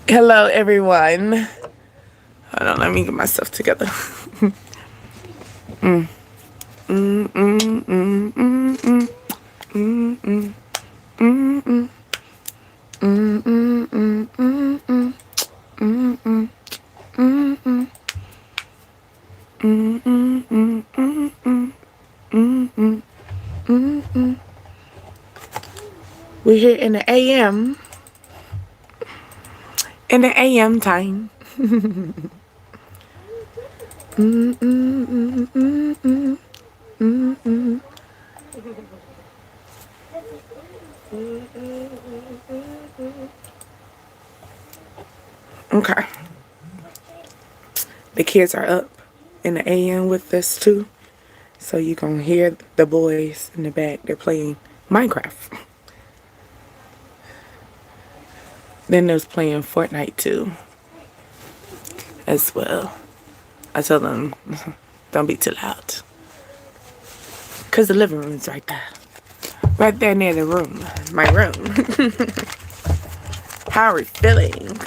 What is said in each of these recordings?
Hello, everyone. Hold on, let me get myself together. We're here in the AM. In the AM time. Okay. The kids are up in the AM with us too. So you gonna hear the boys in the back. They're playing Minecraft. Then there's playing Fortnite too, as well. I tell them, don't be too loud. Cause the living room's right there. Right there near the room. My room. How are we feeling?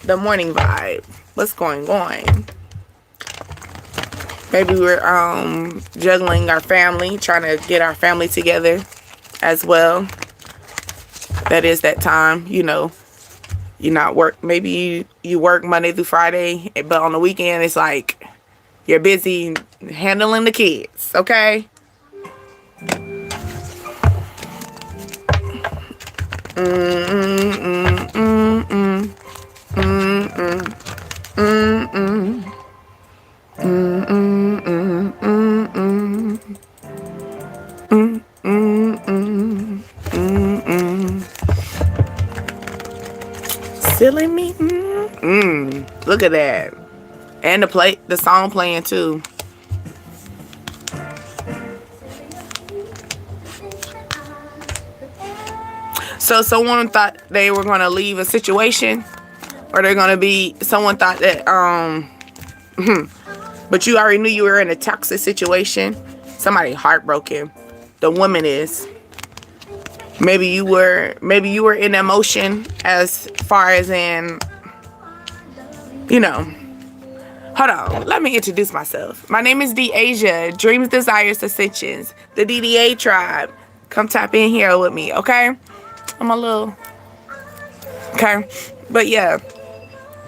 The morning vibe. What's going on? Maybe we're juggling our family, trying to get our family together as well. That is that time, you know. You not work. Maybe you work Monday through Friday, but on the weekend it's like you're busy handling the kids. Okay. Silly me. Look at that. And the song playing too. So someone thought they were gonna leave a situation, or they're gonna be. Someone thought that but you already knew you were in a toxic situation. Somebody heartbroken. The woman is. Maybe you were in emotion as far as in, you know. Hold on, let me introduce myself. My name is Deasia, Dreams, Desires, Ascensions, the DDA tribe. Come tap in here with me, okay? I'm a little, okay? But yeah,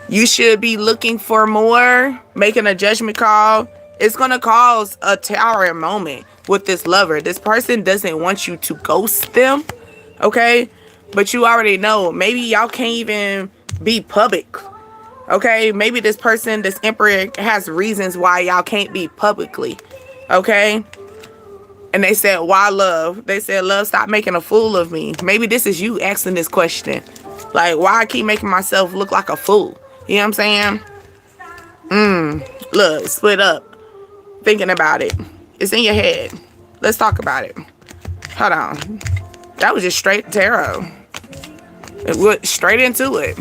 you should be looking for more, making a judgment call. It's gonna cause a towering moment with this lover. This person doesn't want you to ghost them, okay? But you already know, maybe y'all can't even be public. Okay, maybe this person, this emperor, has reasons why y'all can't be publicly. Okay, and they said, why love? They said, love, stop making a fool of me. Maybe this is you asking this question. Like, why I keep making myself look like a fool? You know what I'm saying? Look, split up. Thinking about it. It's in your head. Let's talk about it. Hold on. That was just straight tarot. It went straight into it.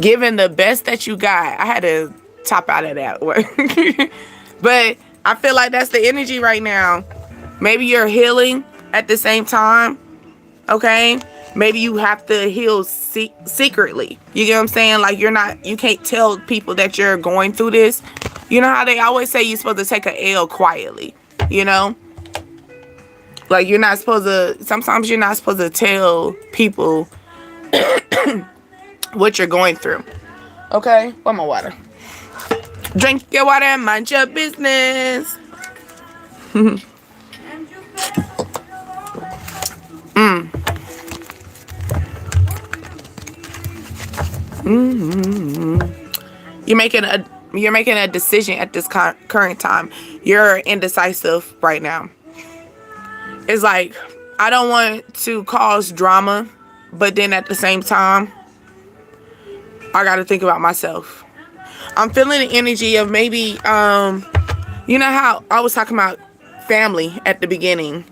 Giving the best that you got. I had to top out of that word. But I feel like that's the energy right now. Maybe you're healing at the same time. Okay? Maybe you have to heal secretly. You get what I'm saying? Like you can't tell people that you're going through this. You know how they always say you're supposed to take an L quietly, you know? Like you're not supposed to, sometimes you're not supposed to tell people what you're going through. Okay? Where's my water? Drink your water and mind your business. You're making a decision at this current time. You're indecisive right now. It's like, I don't want to cause drama, but then at the same time, I got to think about myself. I'm feeling the energy of maybe, you know how I was talking about family at the beginning,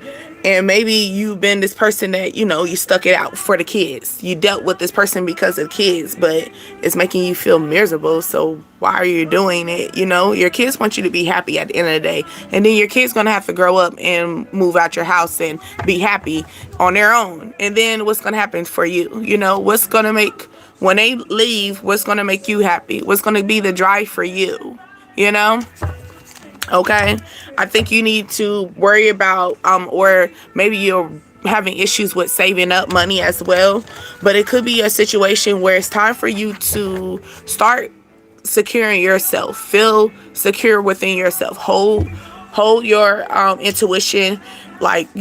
And maybe you've been this person that, you stuck it out for the kids. You dealt with this person because of kids, but it's making you feel miserable. So why are you doing it? Your kids want you to be happy at the end of the day. And then your kids going to have to grow up and move out your house and be happy on their own. And then what's going to happen for you? What's going to make, when they leave, what's going to make you happy? What's going to be the drive for you? Okay, I think you need to worry about, or maybe you're having issues with saving up money as well. But it could be a situation where it's time for you to start securing yourself. Feel secure within yourself. Hold your intuition. Like,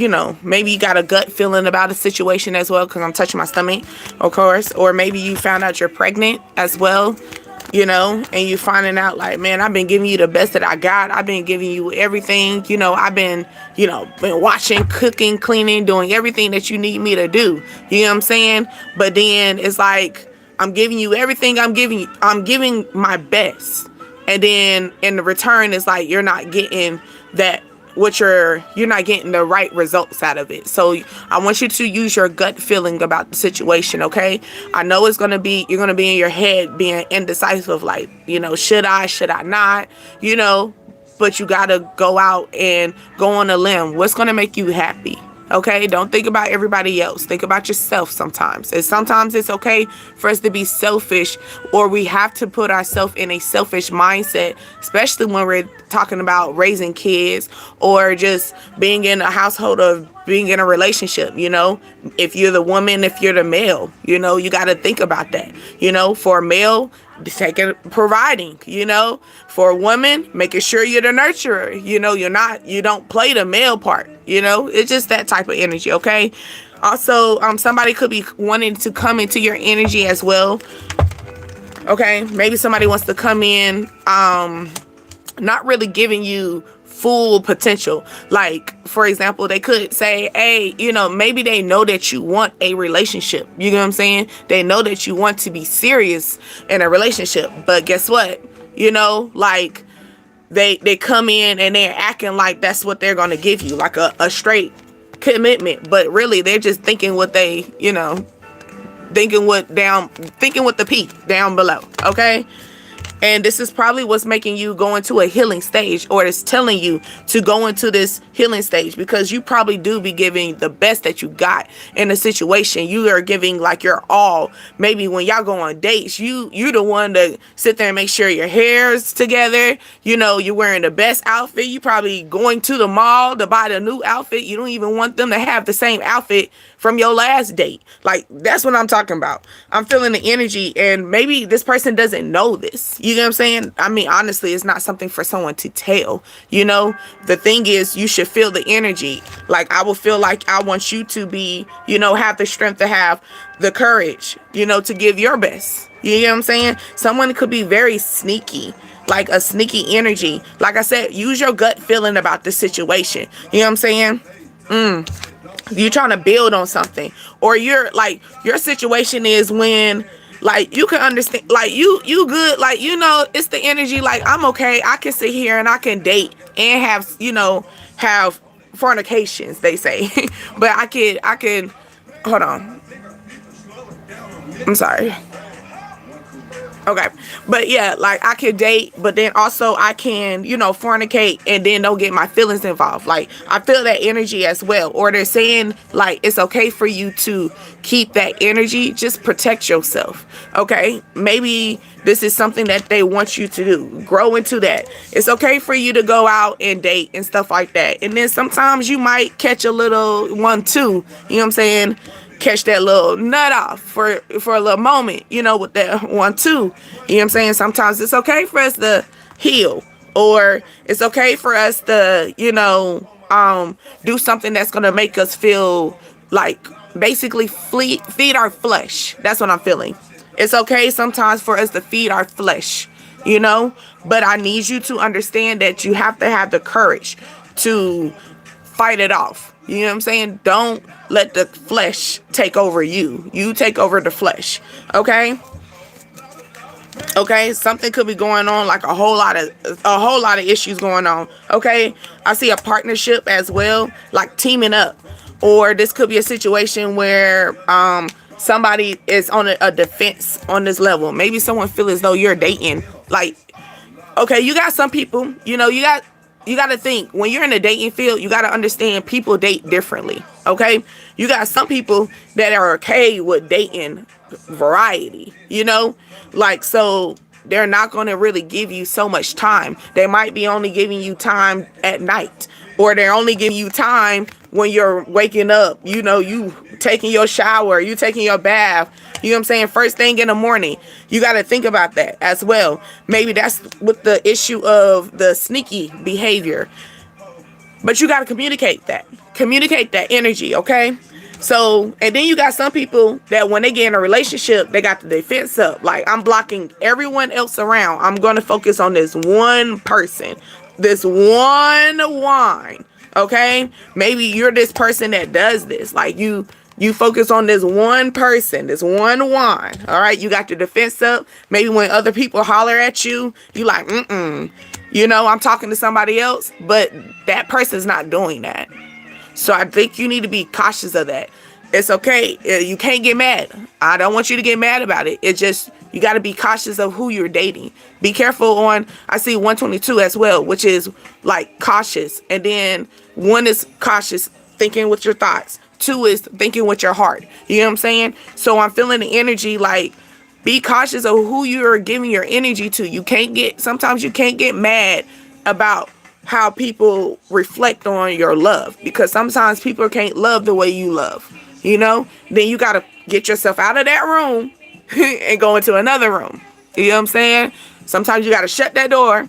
maybe you got a gut feeling about a situation as well, because I'm touching my stomach, of course. Or maybe you found out you're pregnant as well. And you finding out like, man, I've been giving you the best that I got. I've been giving you everything. I've been, been watching, cooking, cleaning, doing everything that you need me to do. You know what I'm saying? But then it's like, I'm giving you everything. I'm giving my best. And then in the return, it's like, you're not getting that, you're not getting the right results out of it. So I want you to use your gut feeling about the situation. Okay, I know you're going to be in your head being indecisive, like, should I not, but you got to go out and go on a limb. What's going to make you happy? Okay, don't think about everybody else. Think about yourself sometimes. And sometimes it's okay for us to be selfish, or we have to put ourselves in a selfish mindset, especially when we're talking about raising kids or just being in a household of being in a relationship. If you're the woman, if you're the male, you got to think about that. For a male, providing, for a woman, making sure you're the nurturer, you don't play the male part, it's just that type of energy. Okay. Also, somebody could be wanting to come into your energy as well. Okay. Maybe somebody wants to come in, not really giving you full potential. Like, for example, they could say, hey, maybe they know that you want a relationship. You know what I'm saying? They know that you want to be serious in a relationship. But guess what? Like, they come in and they're acting like that's what they're going to give you, like a straight commitment. But really, they're just thinking what they, thinking with the peak down below. Okay. And this is probably what's making you go into a healing stage, or it's telling you to go into this healing stage, because you probably do be giving the best that you got in a situation. You are giving like your all. Maybe when y'all go on dates, you the one to sit there and make sure your hair's together. You're wearing the best outfit. You probably going to the mall to buy the new outfit. You don't even want them to have the same outfit from your last date. Like, that's what I'm talking about. I'm feeling the energy, and maybe this person doesn't know this. You know what I'm saying? I mean, honestly, it's not something for someone to tell. The thing is, you should feel the energy. Like, I will feel like I want you to be, have the strength to have the courage, to give your best. You know what I'm saying? Someone could be very sneaky, like a sneaky energy. Like I said, use your gut feeling about the situation. You know what I'm saying? You're trying to build on something, or you're like, your situation is when, like, you can understand, like, you good, like, it's the energy, like, I'm okay, I can sit here and I can date and have fornications, they say. But I can hold on, I'm sorry. Okay. But yeah, like, I could date, but then also I can, fornicate and then don't get my feelings involved. Like, I feel that energy as well. Or they're saying, like, it's okay for you to keep that energy. Just protect yourself. Okay. Maybe this is something that they want you to do. Grow into that. It's okay for you to go out and date and stuff like that. And then sometimes you might catch a little one too. You know what I'm saying? Catch that little nut off for a little moment, with that one too. You know what I'm saying? Sometimes it's okay for us to heal, or it's okay for us to, do something that's going to make us feel like, basically feed our flesh. That's what I'm feeling. It's okay sometimes for us to feed our flesh, but I need you to understand that you have to have the courage to fight it off. You know what I'm saying? Don't let the flesh take over you. You take over the flesh. Okay? Okay, something could be going on, like a whole lot of issues going on. Okay, I see a partnership as well, like teaming up, or this could be a situation where somebody is on a defense on this level. Maybe someone feel as though you're dating. Like, okay, you got some people, you got to think when you're in the dating field, you got to understand people date differently. Okay, you got some people that are okay with dating variety, like, so they're not going to really give you so much time. They might be only giving you time at night, or they're only giving you time when you're waking up, you taking your shower, you taking your bath, you know what I'm saying, first thing in the morning. You got to think about that as well. Maybe that's with the issue of the sneaky behavior, but you got to communicate that energy. Okay, so, and then you got some people that when they get in a relationship, they got the defense up. Like, I'm blocking everyone else around. I'm going to focus on this one person, this one wine. Okay, maybe you're this person that does this. Like, you focus on this one person, this one wine. All right, you got your defense up. Maybe when other people holler at you, you like, I'm talking to somebody else, but that person's not doing that. So I think you need to be cautious of that. It's okay. You can't get mad. I don't want you to get mad about it. It's just, you got to be cautious of who you're dating. Be careful on, I see 122 as well, which is like cautious. And then 1 is cautious, thinking with your thoughts. 2 is thinking with your heart. You know what I'm saying? So I'm feeling the energy, like, be cautious of who you're giving your energy to. Sometimes you can't get mad about how people reflect on your love, because sometimes people can't love the way you love, then you got to get yourself out of that room and go into another room. You know what I'm saying? Sometimes you got to shut that door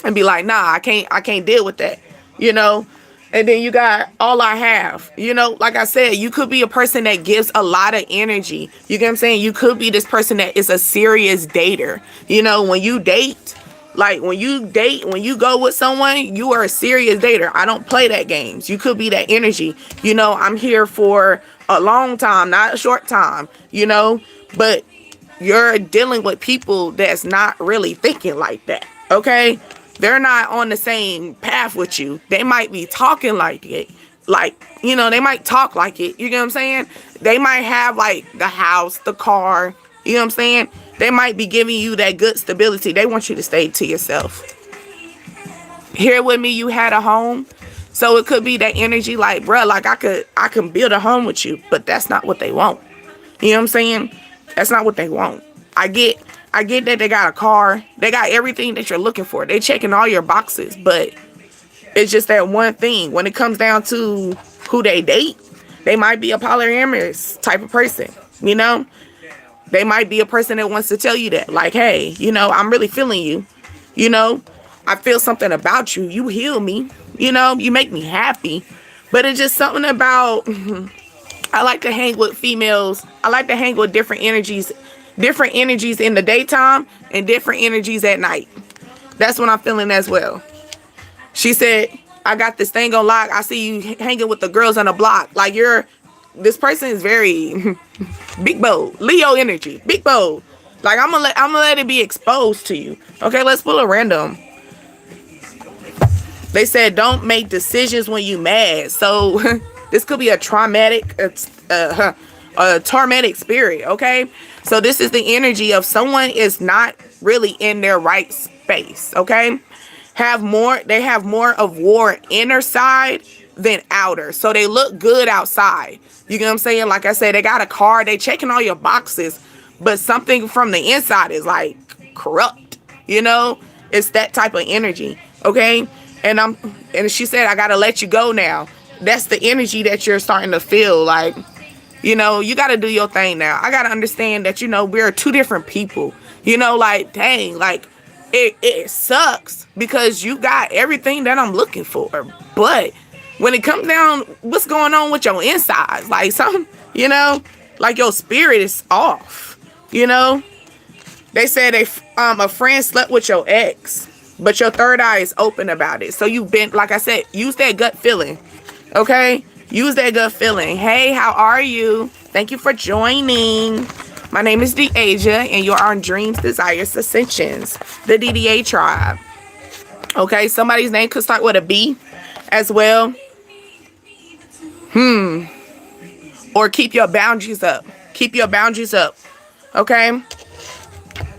and be like, nah, I can't deal with that, and then you got all I have, like I said, you could be a person that gives a lot of energy. You get what I'm saying? You could be this person that is a serious dater. When you date, like, when you go with someone, you are a serious dater. I don't play that games. You could be that energy. I'm here for a long time, not a short time, but you're dealing with people that's not really thinking like that. Okay? They're not on the same path with you. They might be talking like it. Like, they might talk like it. You get what I'm saying? They might have like the house, the car, you know what I'm saying? They might be giving you that good stability. They want you to stay to yourself. Here with me, you had a home. So it could be that energy like, bruh, like I can build a home with you, but that's not what they want. You know what I'm saying? That's not what they want. I get that they got a car. They got everything that you're looking for. They checking all your boxes, but it's just that one thing. When it comes down to who they date, they might be a polyamorous type of person, They might be a person that wants to tell you that, like, hey, I'm really feeling you. I feel something about you. You heal me. You make me happy. But it's just something about, I like to hang with females. I like to hang with different energies in the daytime and different energies at night. That's what I'm feeling as well. She said, I got this thing on lock. I see you hanging with the girls on the block. Like, this person is very big bold. Leo energy. Big bold. Like, I'm gonna let it be exposed to you. Okay, let's pull a random. They said don't make decisions when you mad. So this could be a tormentic spirit. Okay, so this is the energy of someone is not really in their right space. Okay, they have more of war inner side than outer. So they look good outside. You know what I'm saying? Like I said, they got a car, they checking all your boxes, but something from the inside is like corrupt. It's that type of energy. Okay. And she said, I gotta let you go now. That's the energy that you're starting to feel. Like, you gotta do your thing now. I gotta understand that, we're 2 different people. Like, dang, like, it sucks because you got everything that I'm looking for. But when it comes down, what's going on with your insides? Like, something, like your spirit is off. They said a friend slept with your ex, but your third eye is open about it. So you've been, like I said, use that gut feeling. Okay? Use that gut feeling. Hey, how are you? Thank you for joining My name is Deasia, and you're on Dreams, Desires, Ascensions, the DDA tribe. Okay, somebody's name could start with a B as well. Or keep your boundaries up. Keep your boundaries up. Okay?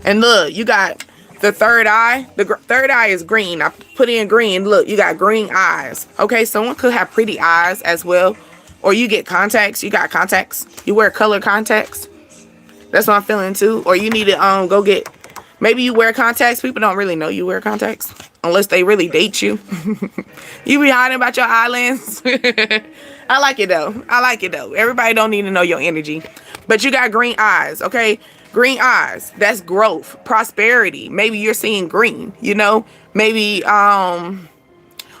And look, you got the third eye. The third eye is green. I put in green. Look, you got green eyes. Okay, someone could have pretty eyes as well. Or you get contacts. You got contacts. You wear color contacts. That's what I'm feeling too. Or you need to go get, maybe you wear contacts. People don't really know you wear contacts unless they really date you. You be hiding about your eyelids. I like it though. I like it though. Everybody don't need to know your energy. But you got green eyes, okay? Green eyes. That's growth, prosperity. Maybe you're seeing green, you know? Maybe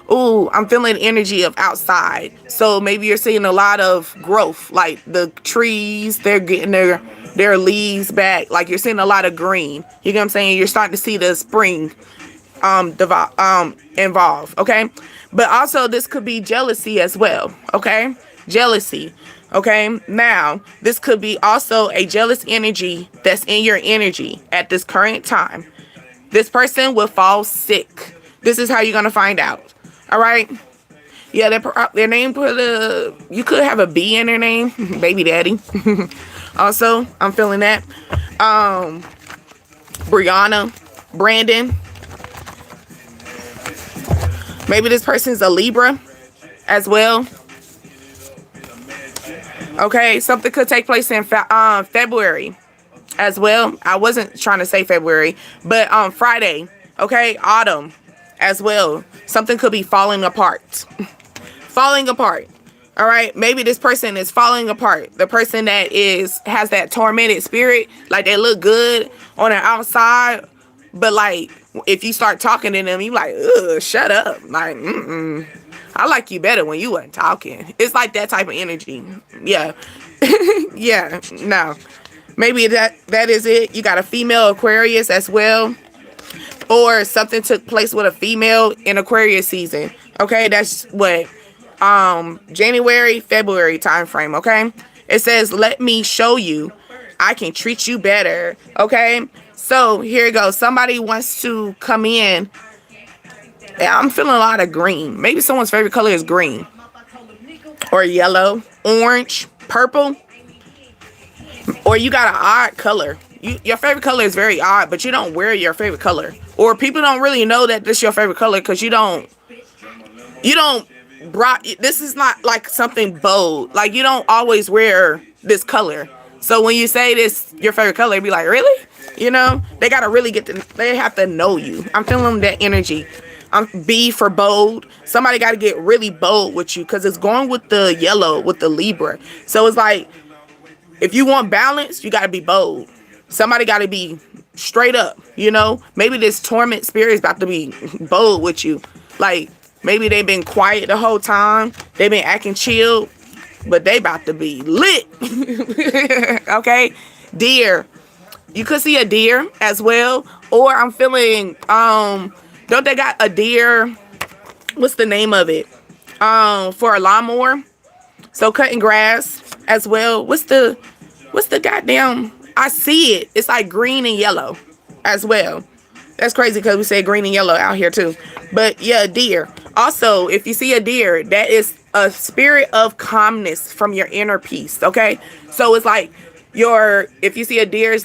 ooh, I'm feeling energy of outside. So maybe you're seeing a lot of growth, like the trees, they're getting their leaves back. Like you're seeing a lot of green. You know what I'm saying? You're starting to see the spring involve, okay? But also this could be jealousy as well, okay? Jealousy, okay? Now, this could be also a jealous energy that's in your energy at this current time. This person will fall sick. This is how you're going to find out, all right? Yeah, their name, you could have a B in their name, baby daddy. Also, I'm feeling that. Brianna, Brandon. Maybe this person's a Libra as well. Okay, something could take place in February as well. I wasn't trying to say February, but Friday. Okay, autumn as well. Something could be falling apart. Falling apart. All right, maybe this person is falling apart. The person that has that tormented spirit, like they look good on the outside, but like if you start talking to them, you like, ugh, shut up. Like, I like you better when you weren't talking. It's like that type of energy. Yeah. Yeah, no. Maybe that is it. You got a female Aquarius as well. Or something took place with a female in Aquarius season. Okay, that's what January, February time frame, okay? It says, let me show you I can treat you better. Okay, so here you go. Somebody wants to come in. I'm feeling a lot of green. Maybe someone's favorite color is green or yellow, orange, purple, or you got an odd color. Your favorite color is very odd, but you don't wear your favorite color, or people don't really know that this is your favorite color because this is not like something bold. Like you don't always wear this color. So when you say this, your favorite color, it'd be like, really? You know, they got to really they have to know you. I'm feeling that energy. B for bold. Somebody got to get really bold with you because it's going with the yellow, with the Libra. So it's like, if you want balance, you got to be bold. Somebody got to be straight up, you know? Maybe this torment spirit is about to be bold with you. Like, maybe they've been quiet the whole time. They've been acting chill, but they about to be lit. Okay? Deer. You could see a deer as well. Or I'm feeling, don't they got a deer? What's the name of it? For a lawnmower. So cutting grass as well. What's the goddamn, I see it. It's like green and yellow as well. That's crazy because we say green and yellow out here too. But yeah, deer. Also, if you see a deer, that is a spirit of calmness from your inner peace. Okay. So it's like if you see a deer,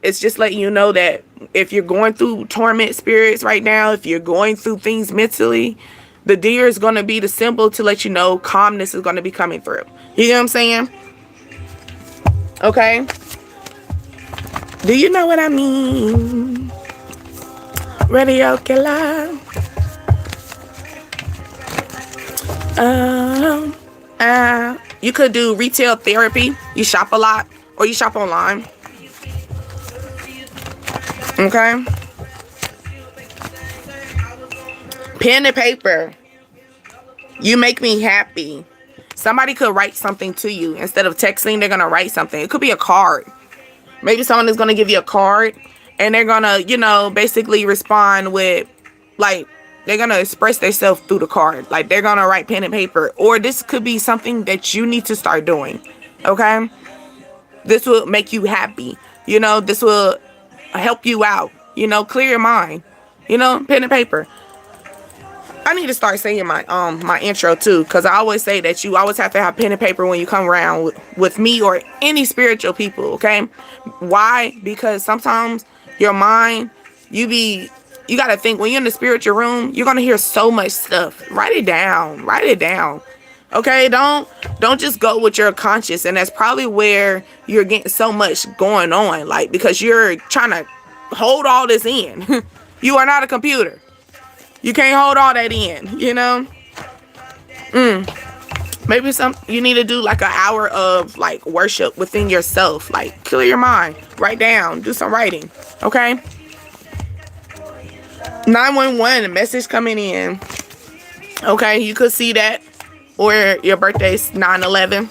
it's just letting you know that if you're going through torment spirits right now, if you're going through things mentally, the deer is going to be the symbol to let you know calmness is going to be coming through. You know what I'm saying? Okay. Do you know what I mean? Radio killer. You could do retail therapy. You shop a lot or you shop online. Okay. Pen and paper. You make me happy. Somebody could write something to you. Instead of texting, they're going to write something. It could be a card. Maybe someone is going to give you a card and they're going to, basically respond with, like, they're going to express themselves through the card. Like, they're going to write pen and paper. Or this could be something that you need to start doing. Okay? This will make you happy. You know, this will help you out. You know, clear your mind. You know, pen and paper. I need to start saying my intro too, because I always say that you always have to have pen and paper when you come around with me or any spiritual people, okay? Why? Because sometimes your mind, you got to think when you're in the spiritual room, you're going to hear so much stuff. Write it down. Write it down. Okay? Don't just go with your conscious, and that's probably where you're getting so much going on, like, because you're trying to hold all this in. You are not a computer. You can't hold all that in, you know? Maybe you need to do like an hour of like worship within yourself. Like, clear your mind. Write down. Do some writing. Okay? 911, a message coming in. Okay, you could see that. Or your birthday's 9/11.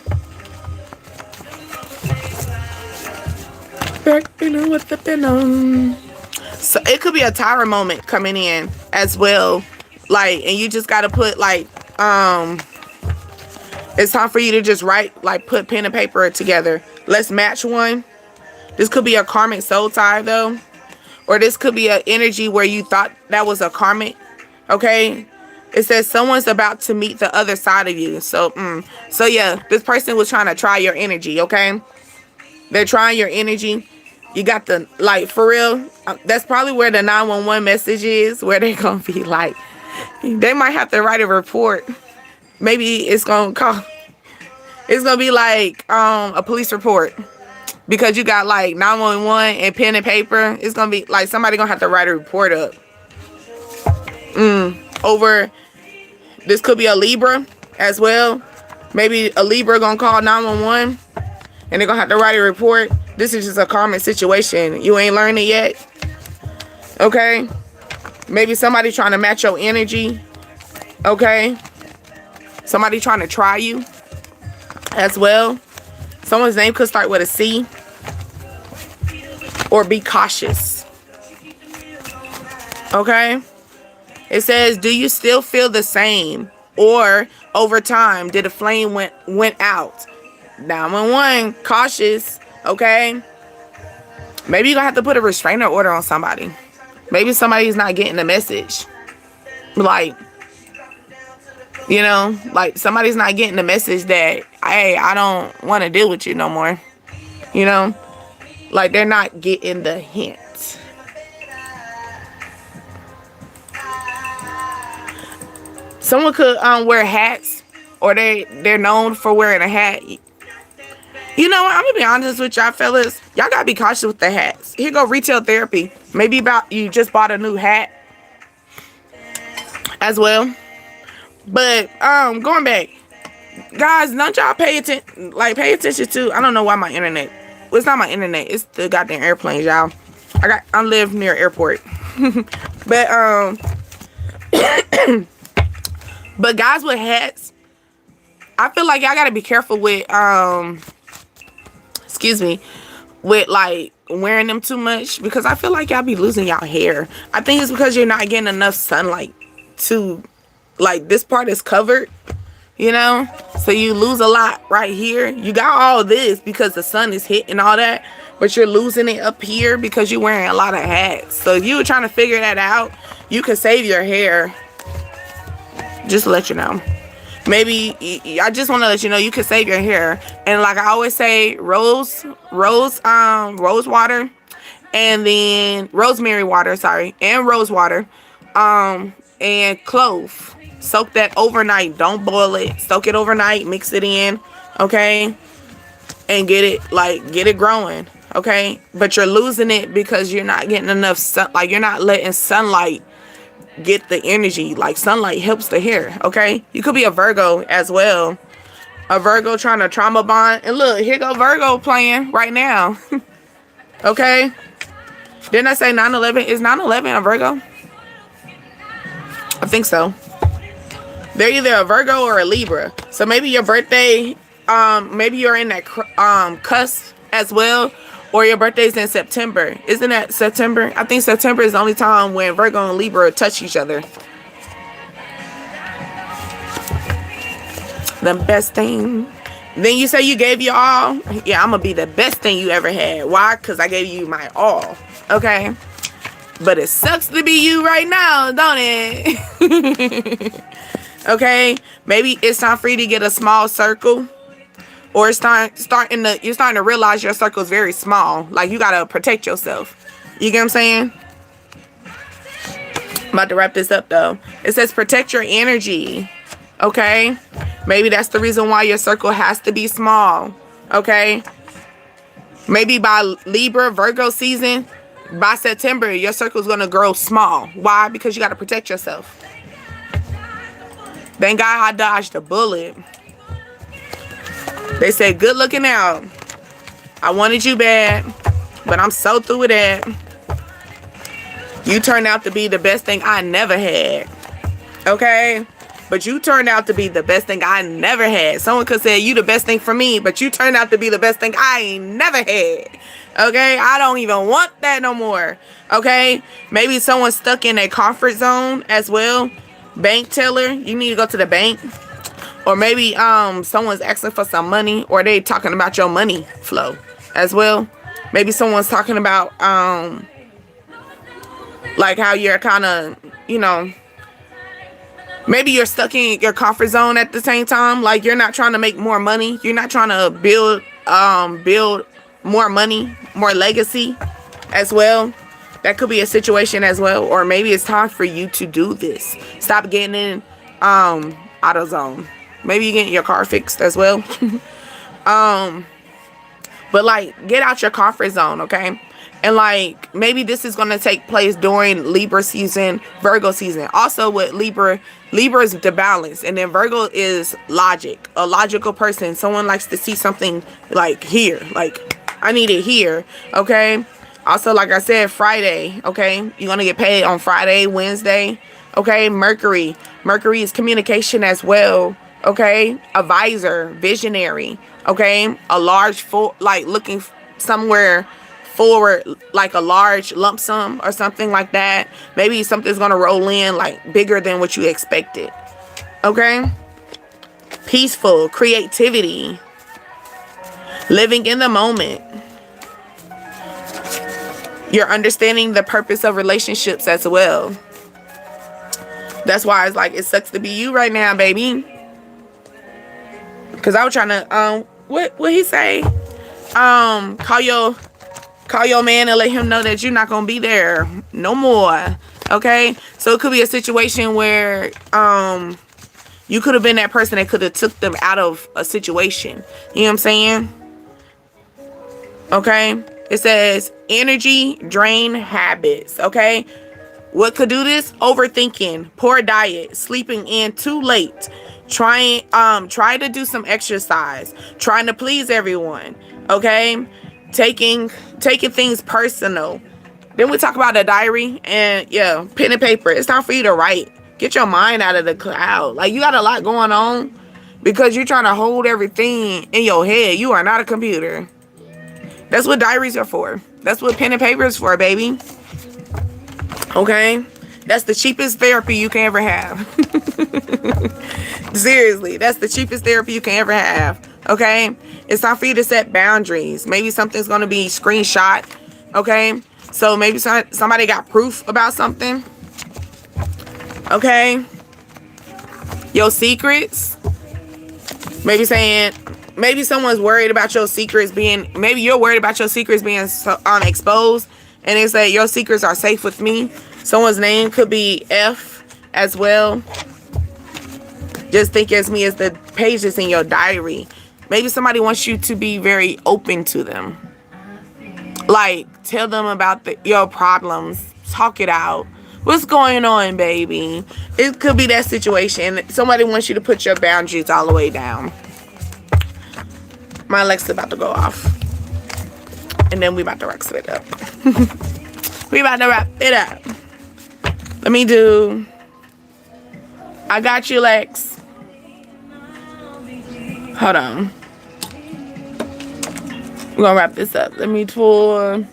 So it could be a tower moment coming in as well. Like, and you just gotta put like, it's time for you to just write, like put pen and paper together. Let's match one. This could be a karmic soul tie though. Or this could be an energy where you thought that was a karmic. Okay. It says someone's about to meet the other side of you. So, so yeah, this person was trying to try your energy. Okay. They're trying your energy. You got the, like, for real, that's probably where the 911 message is, where they're going to be like, they might have to write a report. Maybe it's going to be like a police report, because you got like 911 and pen and paper. It's going to be like somebody going to have to write a report up. Over, this could be a Libra as well. Maybe a Libra going to call 911 and they're going to have to write a report. This is just a karmic situation. You ain't learned it yet. Okay? Maybe somebody trying to match your energy. Okay? Somebody trying to try you as well. Someone's name could start with a C. Or be cautious. Okay? It says, do you still feel the same? Or over time, did the flame went out? 911, cautious. Okay, maybe you're gonna have to put a restrainer order on somebody. Maybe somebody's not getting the message. Like, you know, like somebody's not getting the message that, hey, I don't want to deal with you no more. You know, like they're not getting the hint. Someone could wear hats, or they're known for wearing a hat. You know what? I'm gonna be honest with y'all fellas. Y'all gotta be cautious with the hats. Here go retail therapy. Maybe you just bought a new hat as well. But going back, guys, don't y'all pay attention? Like, pay attention to. I don't know why my internet. Well, it's not my internet. It's the goddamn airplanes, y'all. I live near airport. But but guys with hats, I feel like y'all gotta be careful with with like wearing them too much, because I feel like y'all be losing y'all hair. I think it's because you're not getting enough sunlight to, like, this part is covered, you know, so you lose a lot right here. You got all this because the sun is hitting all that, but you're losing it up here because you're wearing a lot of hats. So if you were trying to figure that out, you could save your hair. Just to let you know. Maybe I just want to let you know you can save your hair. And like I always say, rose water, and then rosemary water, and rose water, and clove. Soak that overnight. Don't boil it. Soak it overnight. Mix it in, okay, and get it growing, okay. But you're losing it because you're not getting enough sun. Like, you're not letting sunlight get the energy. Like, sunlight helps the hair, okay. You could be a Virgo as well. A Virgo trying to trauma bond. And look, here go Virgo playing right now. Okay. Didn't I say 9/11? Is 9/11 a Virgo? I think so. They're either a Virgo or a Libra. So maybe your birthday, maybe you're in that cusp as well. Or your birthday's in September. Isn't that September? I think September is the only time when Virgo and Libra touch each other. The best thing Then you say you gave your all. Yeah, I'm gonna be the best thing you ever had. Why? Because I gave you my all. Okay. But it sucks to be you right now, don't it? Okay. Maybe it's time for you to get a small circle. Or it's you're starting to realize your circle is very small. Like, you gotta protect yourself. You get what I'm saying? I'm about to wrap this up though. It says protect your energy. Okay? Maybe that's the reason why your circle has to be small. Okay? Maybe by Libra, Virgo season, by September, your circle is going to grow small. Why? Because you got to protect yourself. Thank God I dodged a bullet. They said, good looking out. I wanted you bad, but I'm so through with that. You turned out to be the best thing I never had. Okay? But you turned out to be the best thing I never had. Someone could say you the best thing for me, but you turned out to be the best thing I ain't never had. Okay? I don't even want that no more. Okay? Maybe someone's stuck in a comfort zone as well. Bank teller, you need to go to the bank. Or maybe someone's asking for some money, or they talking about your money flow as well. Maybe someone's talking about like how you're kind of, you know, maybe you're stuck in your comfort zone at the same time. Like, you're not trying to make more money. You're not trying to build more money, more legacy as well. That could be a situation as well. Or maybe it's time for you to do this. Stop getting in AutoZone. Maybe you're getting your car fixed as well. But like, get out your comfort zone, okay? And like, maybe this is going to take place during Libra season, Virgo season. Also with Libra is the balance. And then Virgo is logic, a logical person. Someone likes to see something like here, like I need it here, okay? Also, like I said, Friday, okay? You're going to get paid on Friday, Wednesday, okay? Mercury is communication as well, okay? Advisor, visionary, okay? A large, like looking somewhere forward, like a large lump sum or something like that. Maybe something's gonna roll in like bigger than what you expected. Okay? Peaceful, creativity, living in the moment. You're understanding the purpose of relationships as well. That's why it's like, it sucks to be you right now, baby. Cause I was trying to what he say? Call your man and let him know that you're not going to be there no more. Okay? So it could be a situation where you could have been that person that could have took them out of a situation. You know what I'm saying? Okay? It says energy drain habits. Okay? What could do this? Overthinking, poor diet, sleeping in too late, try to do some exercise, trying to please everyone. Okay? Taking things personal. Then we talk about a diary and yeah, pen and paper. It's time for you to write. Get your mind out of the cloud. Like, you got a lot going on because you're trying to hold everything in your head. You are not a computer. That's what diaries are for. That's what pen and paper is for, baby. Okay? That's the cheapest therapy you can ever have. Seriously, that's the cheapest therapy you can ever have. Okay? It's time for you to set boundaries. Maybe something's going to be screenshot. Okay? So maybe somebody got proof about something. Okay? Your secrets. Maybe someone's worried about your secrets being, maybe you're worried about your secrets being exposed. And they say your secrets are safe with me. Someone's name could be F as well. Just think as me as the page that's in your diary. Maybe somebody wants you to be very open to them. Like, tell them about your problems. Talk it out. What's going on, baby? It could be that situation. Somebody wants you to put your boundaries all the way down. My Alexa about to go off. And then we about to wrap it up. We about to wrap it up. Let me do... I got you, Lex. Hold on. We're gonna wrap this up. Let me tour.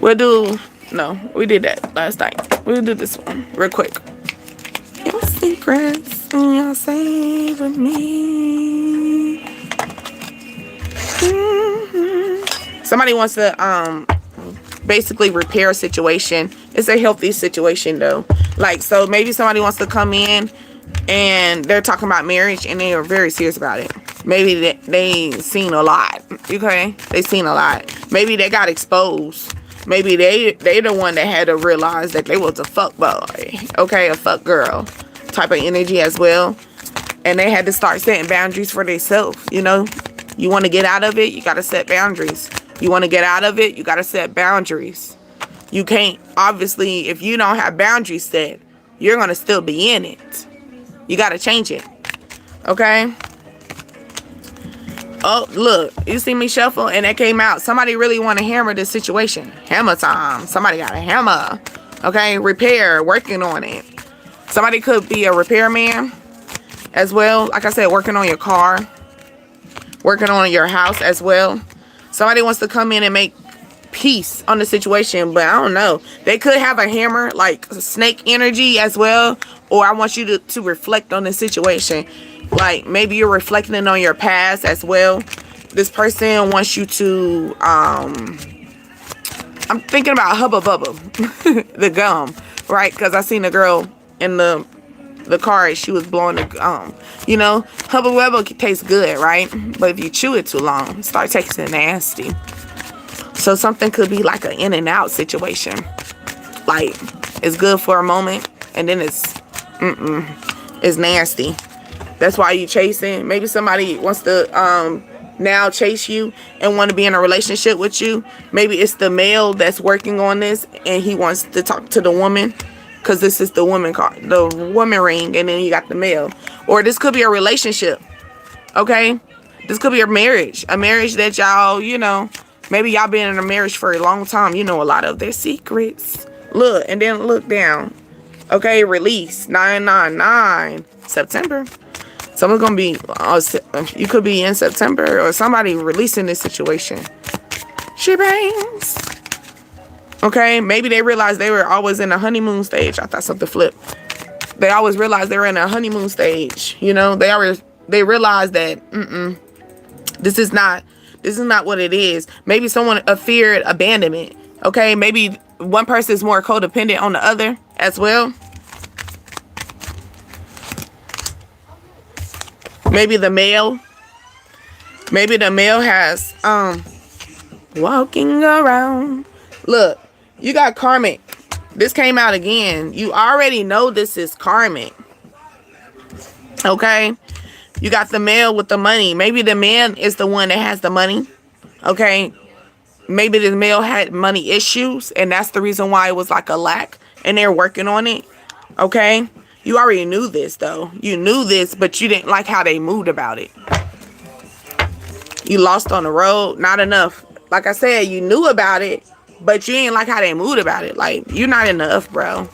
We'll do... No, we did that last night. We'll do this one real quick. Your secrets, you're safe with me. Somebody wants to basically repair a situation. It's a healthy situation though. Like, so maybe somebody wants to come in and they're talking about marriage and they are very serious about it. Maybe they seen a lot. Okay, they seen a lot. Maybe they got exposed. Maybe they the one that had to realize that they was a fuck boy. Okay, a fuck girl type of energy as well. And they had to start setting boundaries for themselves. You know, you want to get out of it, you got to set boundaries. You want to get out of it, you got to set boundaries. You can't, obviously, if you don't have boundaries set, you're going to still be in it. You got to change it. Okay? Oh, look, you see me shuffle and that came out. Somebody really want to hammer this situation. Hammer time. Somebody got a hammer. Okay? Repair, working on it. Somebody could be a repairman as well. Like I said, working on your car. Working on your house as well. Somebody wants to come in and make peace on the situation, but I don't know. They could have a hammer, like snake energy as well. Or I want you to reflect on the situation. Like maybe you're reflecting on your past as well. This person wants you to, I'm thinking about Hubba Bubba, the gum, right? Because I seen a girl in the car, she was blowing the gum. You know, Hubba Bubba tastes good, right? But if you chew it too long, it starts tasting nasty. So something could be like an in and out situation. Like, it's good for a moment, and then it's nasty. That's why you chasing. Maybe somebody wants to now chase you and want to be in a relationship with you. Maybe it's the male that's working on this, and he wants to talk to the woman. Because this is the woman card, the woman ring, and then you got the male. Or this could be a relationship, okay? This could be a marriage that y'all, you know, maybe y'all been in a marriage for a long time. You know a lot of their secrets. Look, and then look down. Okay, release, 999, September. Someone's going to be, you could be in September, or somebody releasing this situation. She bangs. Okay, maybe they realized they were always in a honeymoon stage. I thought something flipped. They always realized they were in a honeymoon stage. You know, they realized that this is not what it is. Maybe someone feared abandonment. Okay, maybe one person is more codependent on the other as well. Maybe the male has walking around. Look. You got karmic. This came out again. You already know this is karmic. Okay? You got the male with the money. Maybe the man is the one that has the money. Okay? Maybe the male had money issues, and that's the reason why it was like a lack, and they're working on it. Okay? You already knew this, though. You knew this, but you didn't like how they moved about it. You lost on the road. Not enough. Like I said, you knew about it. But you ain't like how they moved about it. Like, you're not enough, bro.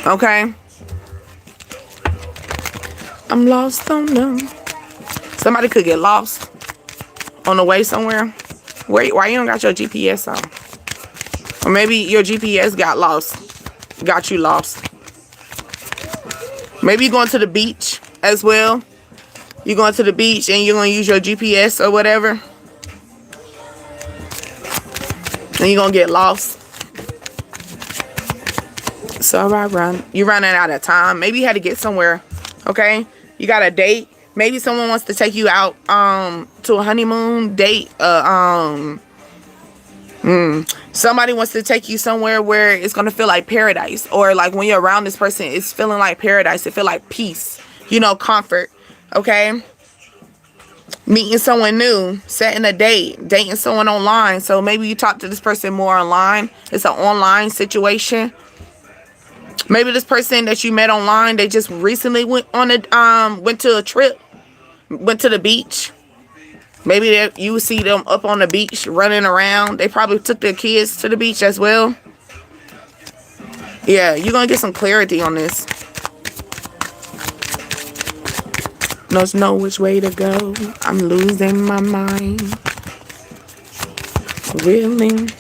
Okay? I'm lost on them. Somebody could get lost on the way somewhere. Why you don't got your GPS on? Or maybe your GPS got lost. Got you lost. Maybe you're going to the beach as well. You're going to the beach and you're going to use your GPS or whatever. And you're going to get lost. So you're running out of time. Maybe you had to get somewhere. Okay? You got a date. Maybe someone wants to take you out to a honeymoon date. Somebody wants to take you somewhere where it's going to feel like paradise. Or like when you're around this person, it's feeling like paradise. It feel like peace. You know, comfort. Okay? Meeting someone new, setting a date, dating someone online. So maybe you talk to this person more online. It's an online situation. Maybe this person that you met online, they just recently went to a trip, went to the beach. Maybe you see them up on the beach running around. They probably took their kids to the beach as well. Yeah, you're gonna get some clarity on this. Don't know which way to go. I'm losing my mind. Reeling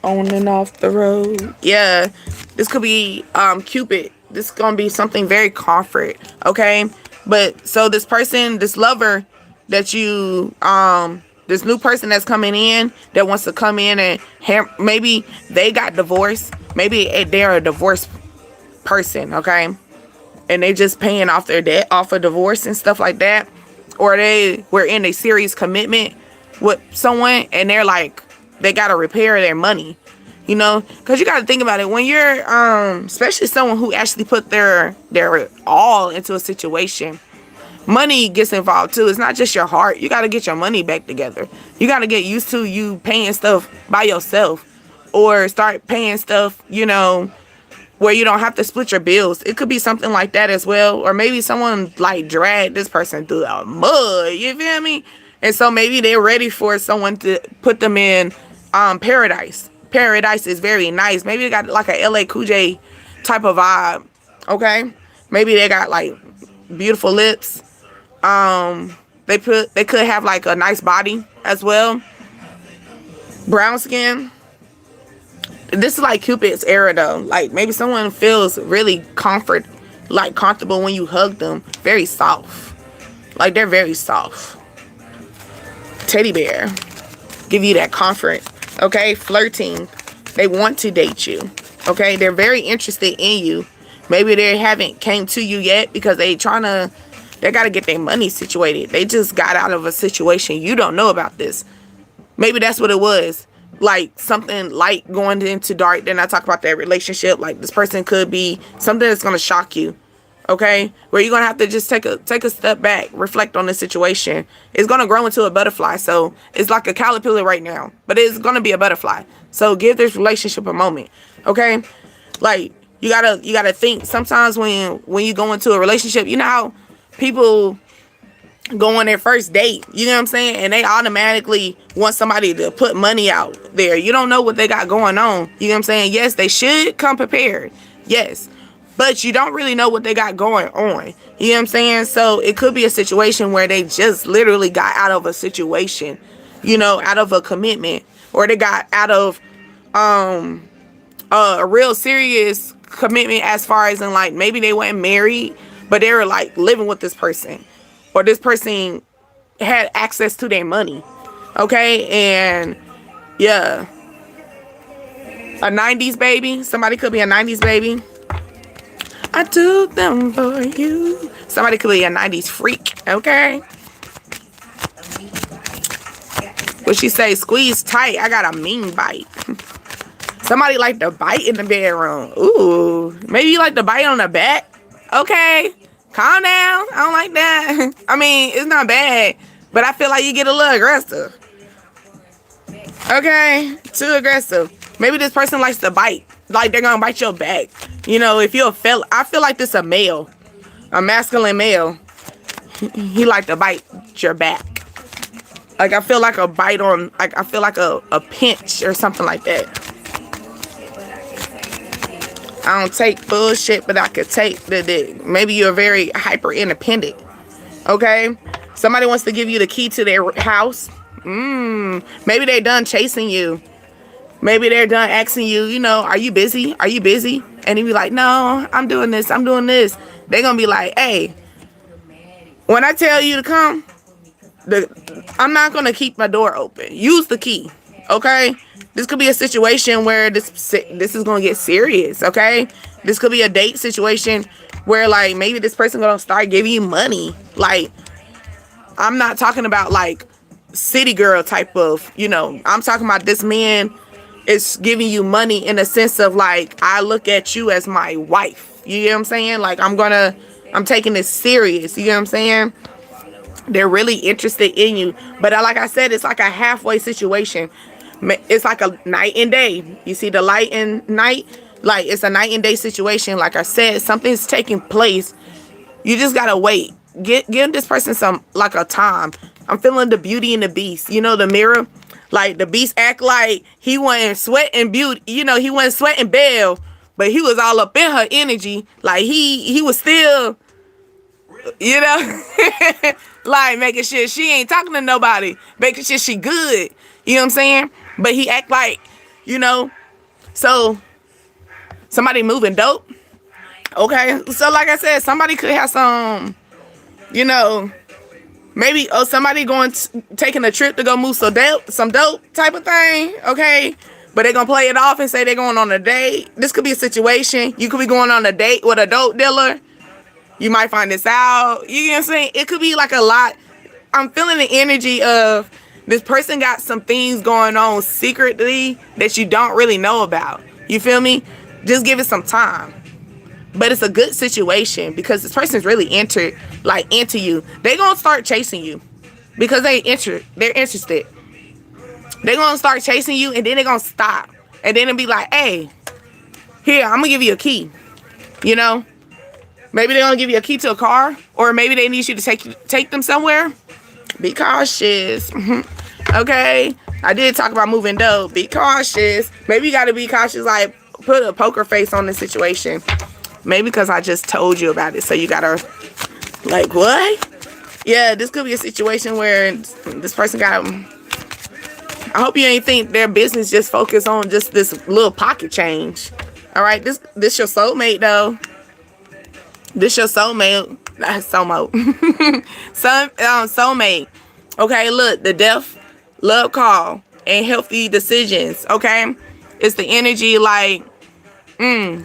on and off the road. Yeah, this could be Cupid. This is gonna be something very comfort. Okay, but so this person, this lover, that you this new person that's coming in that wants to come in and maybe they got divorced, maybe they're a divorced person, okay, and they just paying off their debt off of divorce and stuff like that, or they were in a serious commitment with someone and they're like they gotta repair their money, you know, because you gotta think about it when you're especially someone who actually put their all into a situation. Money gets involved too. It's not just your heart. You got to get your money back together. You got to get used to you paying stuff by yourself, or start paying stuff, you know, where you don't have to split your bills. It could be something like that as well. Or maybe someone like dragged this person through the mud. You feel me? And so maybe they're ready for someone to put them in paradise. Paradise is very nice. Maybe they got like a LA Cool J type of vibe. Okay? Maybe they got like beautiful lips. They could have like a nice body as well. Brown skin. This is like Cupid's era though. Like maybe someone feels really comfortable when you hug them. Very soft. Like they're very soft. Teddy bear. Give you that comfort. Okay, flirting. They want to date you. Okay, they're very interested in you. Maybe they haven't came to you yet because they got to get their money situated. They just got out of a situation. You don't know about this. Maybe that's what it was. Like something light going into dark. Then I talk about that relationship. Like this person could be something that's going to shock you. Okay, where you're going to have to just take a step back, reflect on the situation. It's going to grow into a butterfly. So it's like a caterpillar right now, but it's going to be a butterfly. So give this relationship a moment. Okay, like you gotta think. Sometimes when you go into a relationship, you know how people go on their first date, you know what I'm saying, and they automatically want somebody to put money out there. You don't know what they got going on. You know what I'm saying? Yes, they should come prepared. Yes. But you don't really know what they got going on. You know what I'm saying? So it could be a situation where they just literally got out of a situation, you know, out of a commitment, or they got out of a real serious commitment as far as in like maybe they weren't married, but they were like living with this person, or this person had access to their money. Okay, and yeah, a 90s baby. Somebody could be a 90s baby. I do them for you. Somebody could be a 90s freak, okay? What she say? Squeeze tight. I got a mean bite. Somebody like to bite in the bedroom. Ooh. Maybe you like to bite on the back. Okay. Calm down. I don't like that. I mean, it's not bad, but I feel like you get a little aggressive. Okay. Too aggressive. Maybe this person likes to bite. Like they're gonna bite your back. You know, if you're a fella, I feel like this a male, a masculine male. He like to bite your back. Like I feel like a bite on, like I feel like a pinch or something like that. I don't take bullshit, but I could take the dick. Maybe you're very hyper independent. Okay, somebody wants to give you the key to their house. Maybe they done chasing you. Maybe they're done asking you, you know, are you busy? Are you busy? And you be like, no, I'm doing this. I'm doing this. They're going to be like, hey, when I tell you to come, I'm not going to keep my door open. Use the key. Okay? This could be a situation where this is going to get serious. Okay? This could be a date situation where like maybe this person going to start giving you money. Like, I'm not talking about like city girl type of, you know, I'm talking about this man is giving you money in a sense of like, I look at you as my wife. You know what I'm saying? Like, I'm taking this serious. You know what I'm saying? They're really interested in you. But like I said, it's like a halfway situation. It's like a night and day. You see the light and night? Like, it's a night and day situation. Like I said, something's taking place. You just gotta wait. Give this person some, like a time. I'm feeling the Beauty and the Beast. You know, the mirror? Like, the beast act like he wasn't sweating beauty. You know, he wasn't sweating Belle, but he was all up in her energy. Like, he was still, you know, like, making sure she ain't talking to nobody. Making sure she good. You know what I'm saying? But he act like, you know, so somebody moving dope. Okay. So, like I said, somebody could have some, you know, Maybe somebody taking a trip to go move some dope type of thing, okay? But they're gonna play it off and say they're going on a date. This could be a situation. You could be going on a date with a dope dealer. You might find this out. You know what I'm saying? It could be like a lot. I'm feeling the energy of this person got some things going on secretly that you don't really know about. You feel me? Just give it some time. But it's a good situation because this person's really into you. They gonna start chasing you because they're interested. They're gonna start chasing you and then they're gonna stop. And then it'll be like, hey, here, I'm gonna give you a key. You know? Maybe they're gonna give you a key to a car, or maybe they need you to take them somewhere. Be cautious. Okay? I did talk about moving dope. Be cautious. Maybe you gotta be cautious, like put a poker face on the situation. Maybe because I just told you about it, so you gotta, like, what? Yeah, this could be a situation where this person got. I hope you ain't think their business just focus on just this little pocket change. All right, this your soulmate though. This your soulmate. Soulmate. Okay, look, the death, love call, and healthy decisions. Okay, it's the energy like.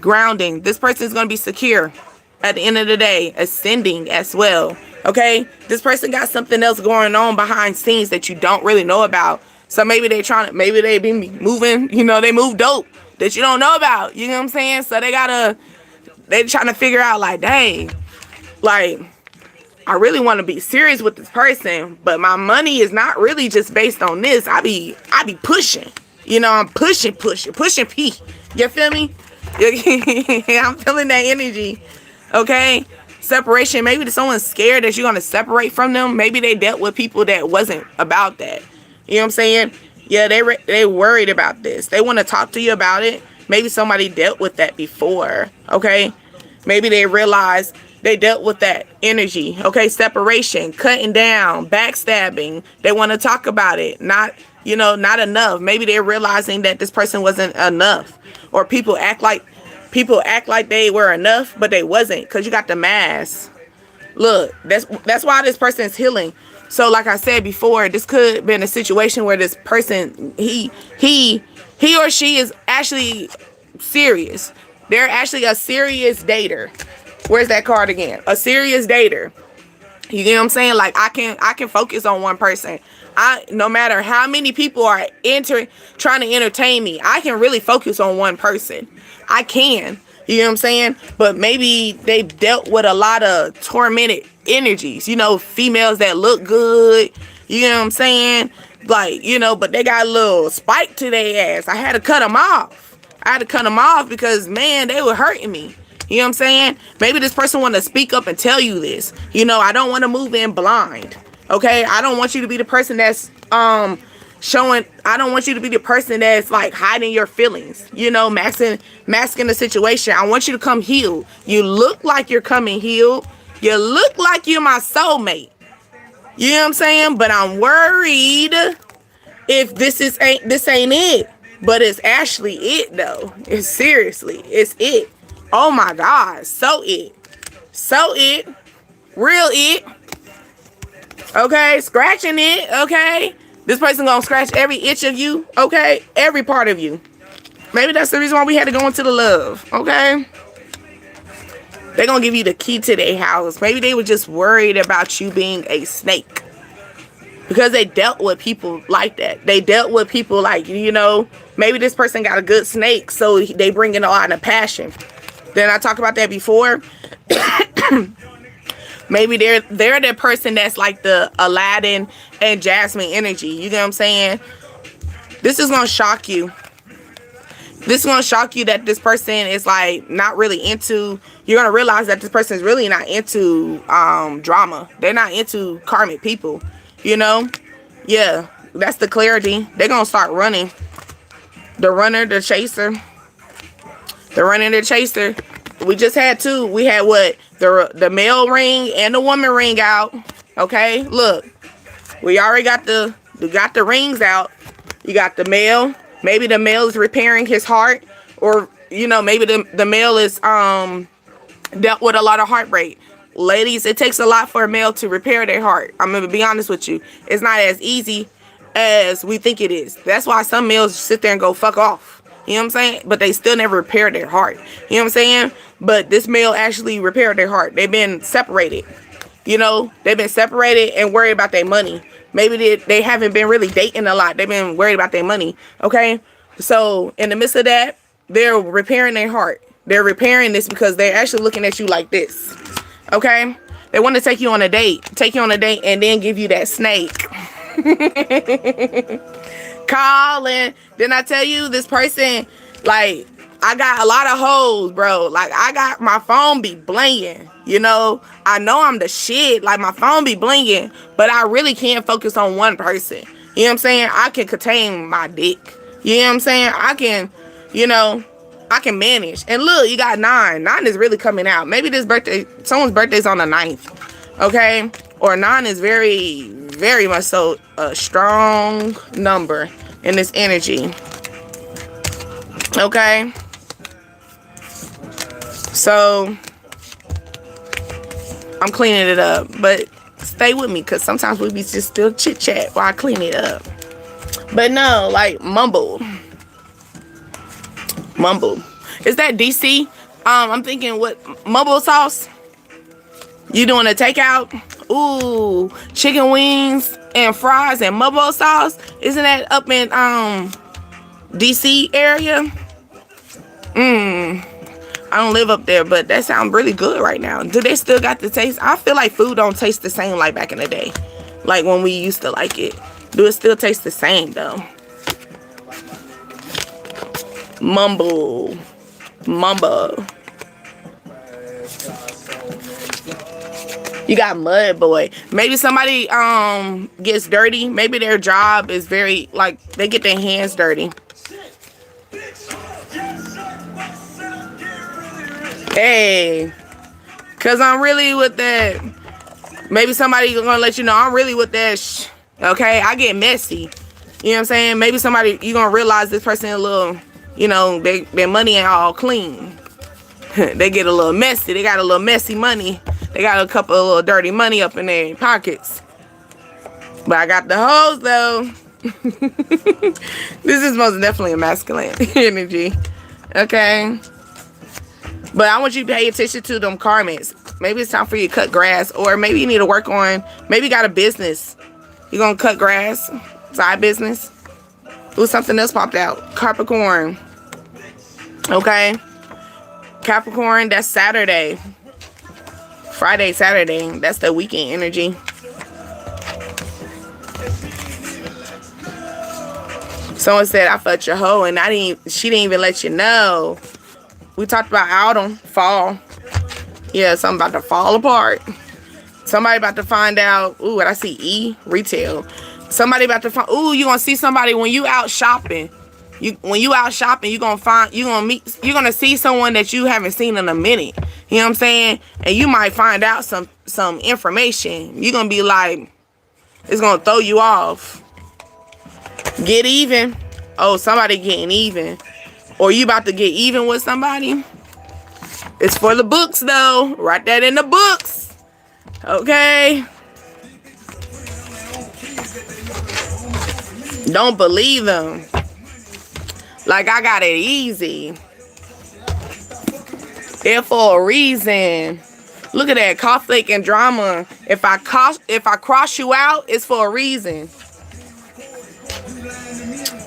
Grounding. This person is going to be secure at the end of the day, ascending as well. Okay, this person got something else going on behind scenes that you don't really know about. So maybe they be moving, they move dope that you don't know about. You know what I'm saying? So they trying to figure out like, dang, like I really want to be serious with this person, but my money is not really just based on this. I be pushing. I'm pushing P. You feel me? I'm feeling that energy. Okay, separation. Maybe someone's scared that you're gonna separate from them. Maybe they dealt with people that wasn't about that. You know what I'm saying? Yeah, they worried about this. They want to talk to you about it. Maybe somebody dealt with that before. Okay, maybe they realized they dealt with that energy. Okay, separation, cutting down, backstabbing. They want to talk about it. Not enough. Maybe they're realizing that this person wasn't enough. Or people act like they were enough, but they wasn't, because you got the mask. Look, that's why this person is healing. So like I said before, this could have been a situation where this person, he or she is actually serious. They're actually a serious dater. Where's that card again? A serious dater. You know what I'm saying? Like I can focus on one person. No matter how many people are trying to entertain me, I can really focus on one person. I can. You know what I'm saying? But maybe they've dealt with a lot of tormented energies. Females that look good. You know what I'm saying? Like, but they got a little spike to their ass. I had to cut them off because, man, they were hurting me. You know what I'm saying? Maybe this person want to speak up and tell you this. I don't want to move in blind. Okay, I don't want you to be the person that's I don't want you to be the person that's like hiding your feelings, masking the situation. I want you to come healed. You look like you're coming healed. You look like you're my soulmate. You know what I'm saying? But I'm worried if this ain't it. But it's actually it though. It's it. Oh my God, so it. Real it. Okay, scratching it, okay? This person gonna scratch every itch of you, okay? Every part of you. Maybe that's the reason why we had to go into the love, okay? They're gonna give you the key to their house. Maybe they were just worried about you being a snake. Because they dealt with people like that. They dealt with people like, maybe this person got a good snake, so they bring in a lot of passion. Didn't I talk about that before? Maybe they're the person that's like the Aladdin and Jasmine energy. You know what I'm saying? This is going to shock you. This is going to shock you that this person is like not really into, you're going to realize that this person is really not into drama. They're not into karmic people, Yeah, that's the clarity. They're going to start running. The runner, the chaser. The runner, the chaser. We just had two. We had what? The male ring and the woman ring out. Okay, look. We already got the rings out. You got the male. Maybe the male is repairing his heart, or maybe the male is dealt with a lot of heartbreak. ladies, it takes a lot for a male to repair their heart. I'm gonna be honest with you. It's not as easy as we think it is. That's why some males sit there and go fuck off. You know what I'm saying? But they still never repair their heart. You know what I'm saying? But this male actually repaired their heart. They've been separated. You know, they've been separated and worried about their money. Maybe they haven't been really dating a lot. They've been worried about their money. Okay? So in the midst of that, they're repairing their heart. They're repairing this because they're actually looking at you like this. Okay? They want to take you on a date. Take you on a date and then give you that snake. Calling. Didn't I tell you this person, like, I got a lot of hoes, bro. Like, I got my phone be blinging. You know I'm the shit. Like, my phone be blinging, but I really can't focus on one person. You know what I'm saying? I can contain my dick. You know what I'm saying? I can, I can manage. And look, you got 9. 9 is really coming out. Maybe this birthday, someone's birthday's on the 9th. Okay? Or 9 is very, very much so a strong number in this energy. Okay? So, I'm cleaning it up. But stay with me, because sometimes we be just still chit-chat while I clean it up. But no, like, mumble. Is that DC? I'm thinking, what, mumble sauce? You doing a takeout? Ooh, chicken wings and fries and mumble sauce? Isn't that up in DC area? I don't live up there, but that sounds really good right now. Do they still got the taste? I feel like food don't taste the same like back in the day. Like when we used to like it. Do it still taste the same though? Mumble. You got mud boy. Maybe somebody gets dirty. Maybe their job is very, like, they get their hands dirty. Hey, cause I'm really with that. Maybe somebody gonna let you know I'm really with that. Okay, I get messy. You know what I'm saying? Maybe somebody, you gonna realize this person a little, their money ain't all clean. They get a little messy. They got a little messy money. They got a couple of little dirty money up in their pockets. But I got the hoes though. This is most definitely a masculine energy. Okay. But I want you to pay attention to them karmas. Maybe it's time for you to cut grass. Or maybe you need to work on, maybe you got a business. You're going to cut grass. Side business. Ooh, something else popped out. Capricorn. Okay. Capricorn, that's Saturday. Friday, Saturday. That's the weekend energy. Someone said I fucked your hoe and she didn't even let you know. We talked about autumn, fall. Yeah, something about to fall apart. Somebody about to find out. Ooh, what I see? E, retail. Somebody about to find. Ooh, you gonna see somebody when you out shopping. When you out shopping, you're gonna see someone that you haven't seen in a minute. You know what I'm saying? And you might find out some information. You're gonna be like, it's gonna throw you off. Get even. Oh, somebody getting even. Or you about to get even with somebody. It's for the books though. Write that in the books. Okay. Don't believe them. Like I got it easy. There for a reason. Look at that conflict and drama. If I cross you out, it's for a reason.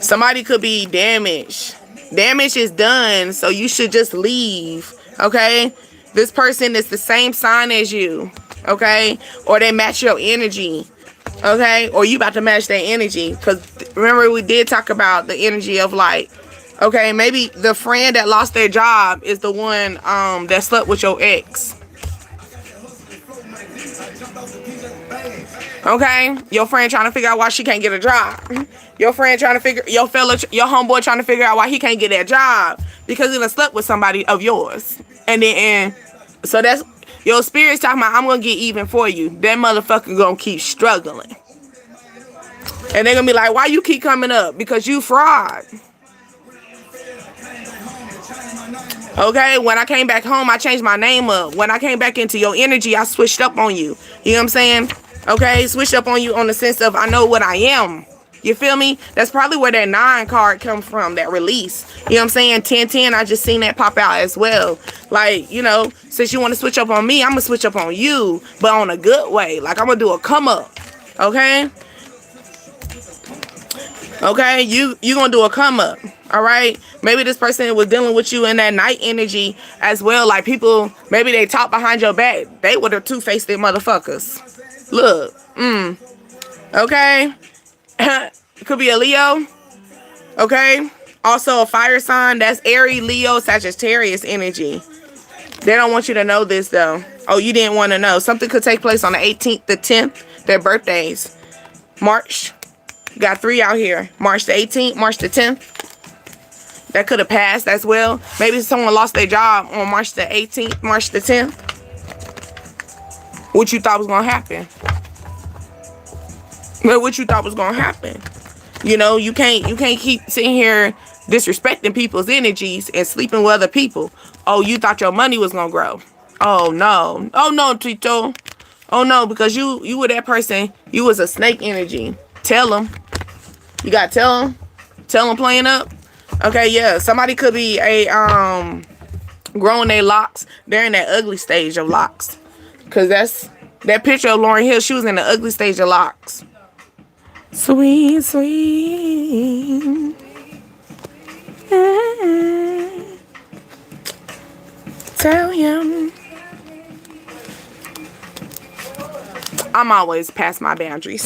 Somebody could be damaged. Damage is done, so you should just leave. Okay? This person is the same sign as you. Okay? Or they match your energy. Okay? Or you about to match their energy. Because remember, we did talk about the energy of like, okay, maybe the friend that lost their job is the one that slept with your ex. Okay? Your friend trying to figure out why she can't get a job. Your friend trying to figure, your homeboy trying to figure out why he can't get that job. Because he done slept with somebody of yours. So that's, your spirit's talking about, I'm going to get even for you. That motherfucker going to keep struggling. And they're going to be like, why you keep coming up? Because you fraud. Okay, when I came back home, I changed my name up. When I came back into your energy, I switched up on you. You know what I'm saying? Okay, switched up on you on the sense of I know what I am. You feel me? That's probably where that 9 card comes from, that release. You know what I'm saying? 1010, I just seen that pop out as well. Like, you know, since you want to switch up on me, I'm going to switch up on you, but on a good way. Like, I'm going to do a come up. Okay? Okay? You going to do a come up. All right? Maybe this person was dealing with you in that night energy as well. Like, people, maybe they talk behind your back. They were the two-faced motherfuckers. Look. Okay? It could be a Leo. Okay? Also a fire sign. That's Aries, Leo, Sagittarius energy. They don't want you to know this, though. Oh, you didn't want to know. Something could take place on the 18th, the 10th. Their birthdays. March. Got 3 out here. March the 18th, March the 10th. That could have passed as well. Maybe someone lost their job on March the 18th, March the 10th. What you thought was going to happen? Well, what you thought was going to happen? You know, you can't keep sitting here disrespecting people's energies and sleeping with other people. Oh, you thought your money was going to grow. Oh, no. Oh, no, Tito. Oh, no, because you were that person. You was a snake energy. Tell them. You got to tell them. Tell them playing up. Okay, yeah. Somebody could be growing their locks. They're in that ugly stage of locks. Because that picture of Lauryn Hill, she was in the ugly stage of locks. Sweet, sweet. Tell him. I'm always past my boundaries.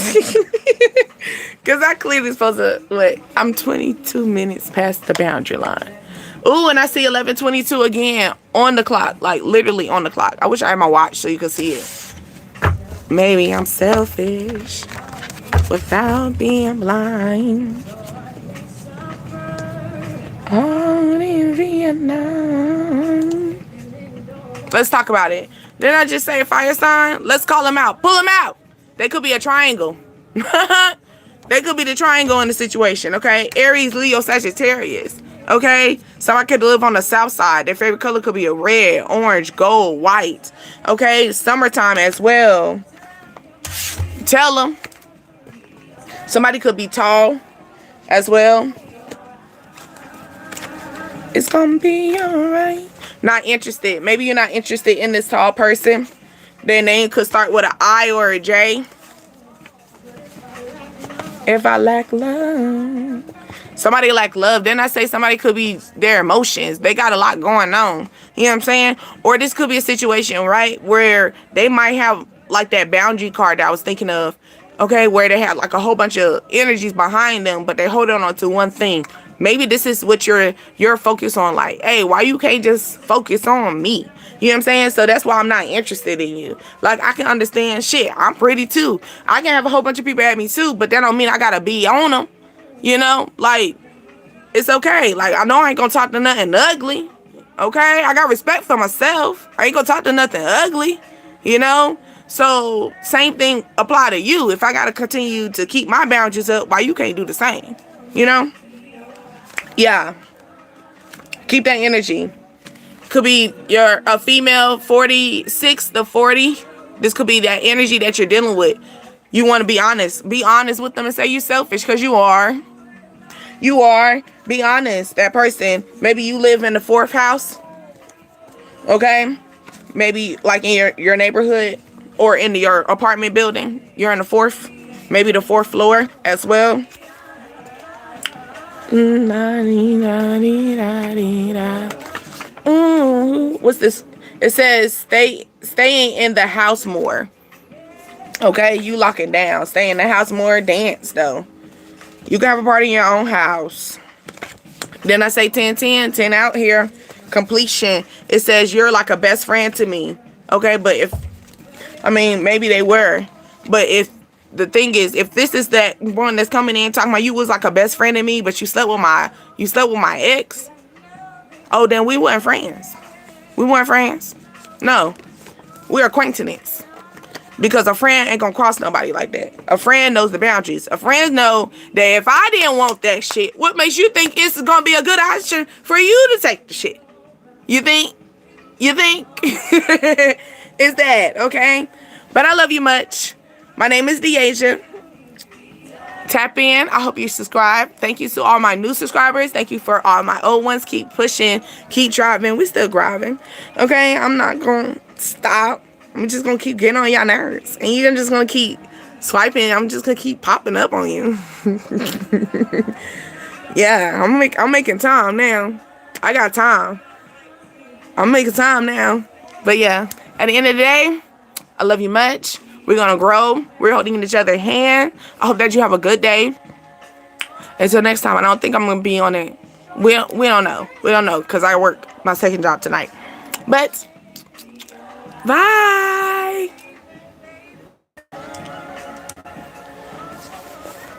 Because I clearly supposed to, look, I'm 22 minutes past the boundary line. Ooh, and I see 11:22 again on the clock. Like, literally on the clock. I wish I had my watch so you could see it. Maybe I'm selfish without being blind. On in Vietnam. Let's talk about it. Didn't I just say a fire sign? Let's call them out. Pull them out. They could be a triangle. They could be the triangle in the situation, okay? Aries, Leo, Sagittarius, okay? Somebody could live on the south side. Their favorite color could be a red, orange, gold, white, okay? Summertime as well. Tell them. Somebody could be tall as well. It's gonna be alright. Not interested. Maybe you're not interested in this tall person. Their name could start with an I or a J. If I lack love. Somebody lack love. Then I say somebody could be their emotions. They got a lot going on. You know what I'm saying? Or this could be a situation, right, where they might have like that boundary card that I was thinking of. Okay, where they have like a whole bunch of energies behind them, but they're holding on to one thing. Maybe this is what you're focused on. Like, hey, why you can't just focus on me? You know what I'm saying? So that's why I'm not interested in you. Like, I can understand, shit, I'm pretty too. I can have a whole bunch of people at me too, but that don't mean I gotta be on them. You know? Like, it's okay. Like, I know I ain't gonna talk to nothing ugly. Okay? I got respect for myself. I ain't gonna talk to nothing ugly. You know? So, same thing apply to you. If I gotta continue to keep my boundaries up, why you can't do the same? You know? Yeah. Keep that energy. Could be you're a female 46 to 40. This could be that energy that you're dealing with. You want to be honest. Be honest with them and say you're selfish, because you are. You are. Be honest. That person, maybe you live in the 4th house. Okay? Maybe like in your neighborhood or in your apartment building. You're in the 4th. Maybe the 4th floor as well. What's this? It says staying in the house more. Okay, you locking down. Stay in the house more. Dance though. You can have a party in your own house. Then I say 10 out here. Completion. It says you're like a best friend to me. Okay, but maybe they were, but if the thing is, if this is that one that's coming in talking about you was like a best friend to me, but you slept with my ex, oh, then we weren't friends. We weren't friends. No, we're acquaintances. Because a friend ain't gonna cross nobody like that. A friend knows the boundaries. A friend know that if I didn't want that shit, what makes you think it's gonna be a good option for you to take the shit? You think? You think? It's that, okay? But I love you much. My name is Deasia. Tap in. I hope you subscribe. Thank you to all my new subscribers. Thank you for all my old ones. Keep pushing. Keep driving. We still driving. Okay? I'm not going to stop. I'm just going to keep getting on y'all nerves. And you're just going to keep swiping. I'm just going to keep popping up on you. Yeah, I'm making time now. I got time. I'm making time now. But yeah, at the end of the day, I love you much. We're going to grow. We're holding each other's hand. I hope that you have a good day. Until next time, I don't think I'm going to be on it. We don't know. We don't know because I work my second job tonight. But, bye.